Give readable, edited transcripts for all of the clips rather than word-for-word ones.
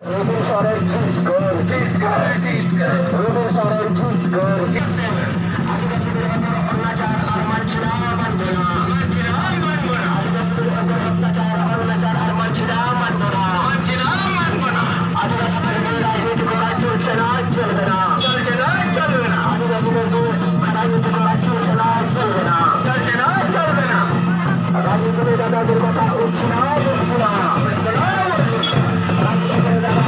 রবির স্বরের ঝুঁকর রবির স্বরের ঝুঁকর আদিবাসীদের উপর অত্যাচার আর মানছি না মানব না আদিবাসীদের উপর অত্যাচার আর মানছি না মানব না আদিবাসীদের নিয়ে রাজনীতি করা চলছে না চলবে না আদিবাসীদের নিয়ে রাজনীতি করা চলছে না চলবে না রাজনীতির দাদাদের কথা উঠছে না রাজনীতির দাদা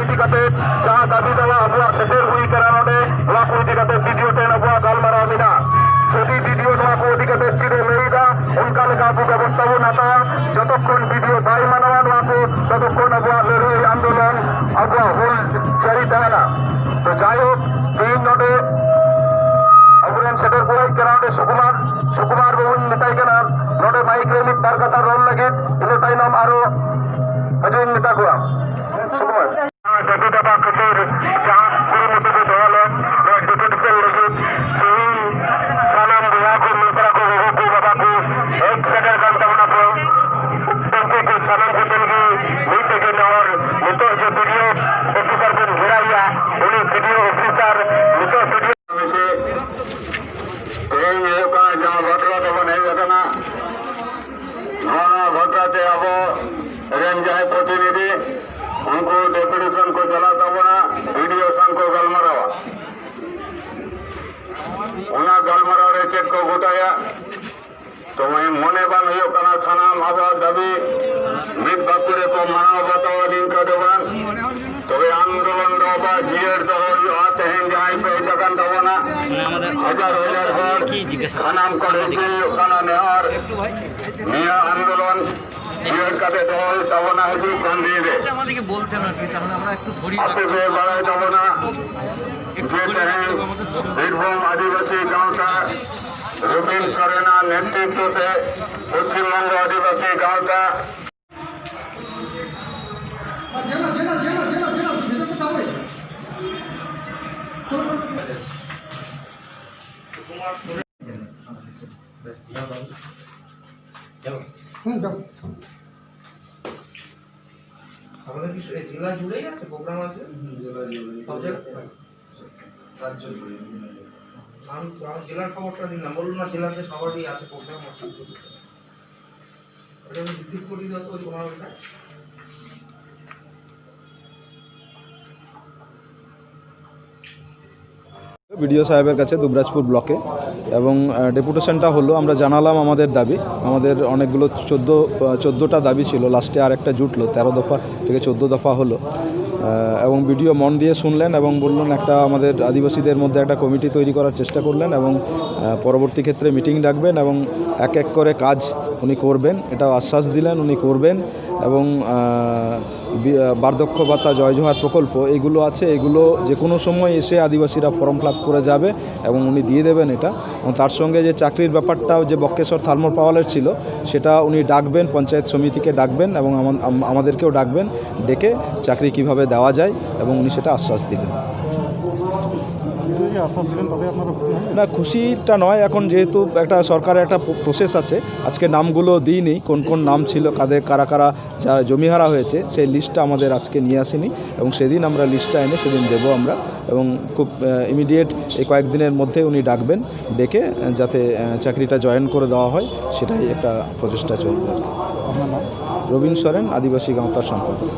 ᱤᱫᱤ ᱠᱟᱛᱮ ᱡᱟᱦᱟᱸ ᱫᱟᱹᱵᱤ ᱫᱟᱣᱟ ᱟᱵᱚᱣᱟᱜ ᱥᱮᱴᱮᱨ ᱦᱩᱭ ᱠᱟᱱᱟ ᱱᱚᱰᱮ ᱱᱚᱣᱟ ᱠᱚ ᱤᱫᱤ ᱠᱟᱛᱮ ᱵᱤᱰᱤᱳ ᱴᱷᱮᱱ ᱟᱵᱚᱣᱟᱜ ᱜᱟᱞᱢᱟᱨᱟᱣ ᱢᱮᱱᱟᱜᱼᱟ যদি ভিডিও নয়া কো ইদি কাতে চিরে লইদা উনকা লেখা আবু ব্যবস্থা বো নাতা যতক্ষণ ভিডিও বাই মানওয়া নয়া কো ততক্ষণ আবুয়া লড়াই আন্দোলন আবুয়া হুল জারি থাকনা তো যাই হোক তিন নডে আবুরেন সেটার কোলাই কারণে সুকুমার বাবুন নেতাই কানা নডে মাইক রে মিট বার কথা রল লাগে ইলে তাই নাম আরো হাজুন নেতা কোয়া সুকুমার দাবি দাবা খাতির জাহাজ কুরুমুটু কো দোয়ালেন ডেপুটেশন লাগে salam buya ko misra ko logo ko baba ko ek second kam tamna ko उनके को salam ko देंगे मीट के नवर मुतो जो वीडियो ऑफिसर को घुराया उन्हें वीडियो ऑफिसर मुतो वीडियो से कहीं ये का जहां घटना तो नहीं घटना नाना घटनाते अब रेंज है प्रतिनिधि उनको डेपुटेशन को चलाता बना वीडियो सन को गलमरावा उना गलमराव रे चेक को गोटाया तो वही मोने बन हो कना सनाम अब दबी मित बापुरे को मनाव बतावा दिन का देवान तो वे आंदोलन रोबा जियर तो हो आते हैं जहां पे जगन दवना हजार हर सनाम करे दियो कना ने और मिया आंदोलन जियर কাতে দল দবনা হজি গান্ধী রে আমাদেরকে বলতেন আর কি তাহলে আমরা একটু ধরি আপনি বাড়াই দবনা বীরভূম আদিবাসী গাঁওটা রবীন সরেনা নেতৃত্বে পশ্চিমবঙ্গ আদিবাসী গাঁওটা আমাদের কি জেলা জুড়েই আছে প্রোগ্রাম আছে সব জায়গায় রাজ্য জুড়ে আমি জেলার খবরটা নিন না বলুন না জেলাতে সবারই আছে প্রোগ্রাম আছে ওটা আমি রিসিভ করি দাও তো ওই প্রোগ্রামটা বিডিও সাহেবের কাছে দুবরাজপুর ব্লকে এবং ডেপুটেশনটা হলো আমরা জানালাম আমাদের দাবি আমাদের অনেকগুলো 14টা দাবি ছিল লাস্টে আর একটা জুটলো 13 দফা থেকে 14 দফা হলো এবং ভিডিও মন দিয়ে শুনলেন এবং বললেন একটা আমাদের আদিবাসীদের মধ্যে একটা কমিটি তৈরি করার চেষ্টা করলেন এবং পরবর্তী ক্ষেত্রে মিটিং ডাকবেন এবং এক এক করে কাজ উনি করবেন এটা আশ্বাস দিলেন উনি করবেন এবং বার্ধক্য ভাতা জয় জোহার প্রকল্প এগুলো আছে এগুলো যে কোনো সময় এসে আদিবাসীরা ফর্ম ফিল আপ করে যাবে এবং উনি দিয়ে দেবেন এটা এবং তার সঙ্গে যে চাকরির ব্যাপারটাও যে বক্রেশ্বর থার্মাল পাওয়ারের ছিল সেটা উনি ডাকবেন পঞ্চায়েত সমিতিকে ডাকবেন এবং আমাদেরকেও ডাকবেন ডেকে চাকরি কিভাবে দেওয়া যায় এবং উনি সেটা আশ্বাস দিলেন না খুশিটা নয় এখন যেহেতু একটা সরকারের একটা প্রসেস আছে আজকে নামগুলো দিইনি কোন কোন নাম ছিল কারা কারা যারা জমিহারা হয়েছে সেই লিস্টটা আমাদের আজকে নিয়ে আসেনি এবং সেদিন আমরা লিস্টটা এনে সেদিন দেবো আমরা এবং খুব ইমিডিয়েট এই কয়েকদিনের মধ্যে উনি ডাকবেন ডেকে যাতে চাকরিটা জয়েন করে দেওয়া হয় সেটাই একটা প্রচেষ্টা চলবে আর কি রবীন সরেন আদিবাসী গাঁওতার সম্পাদক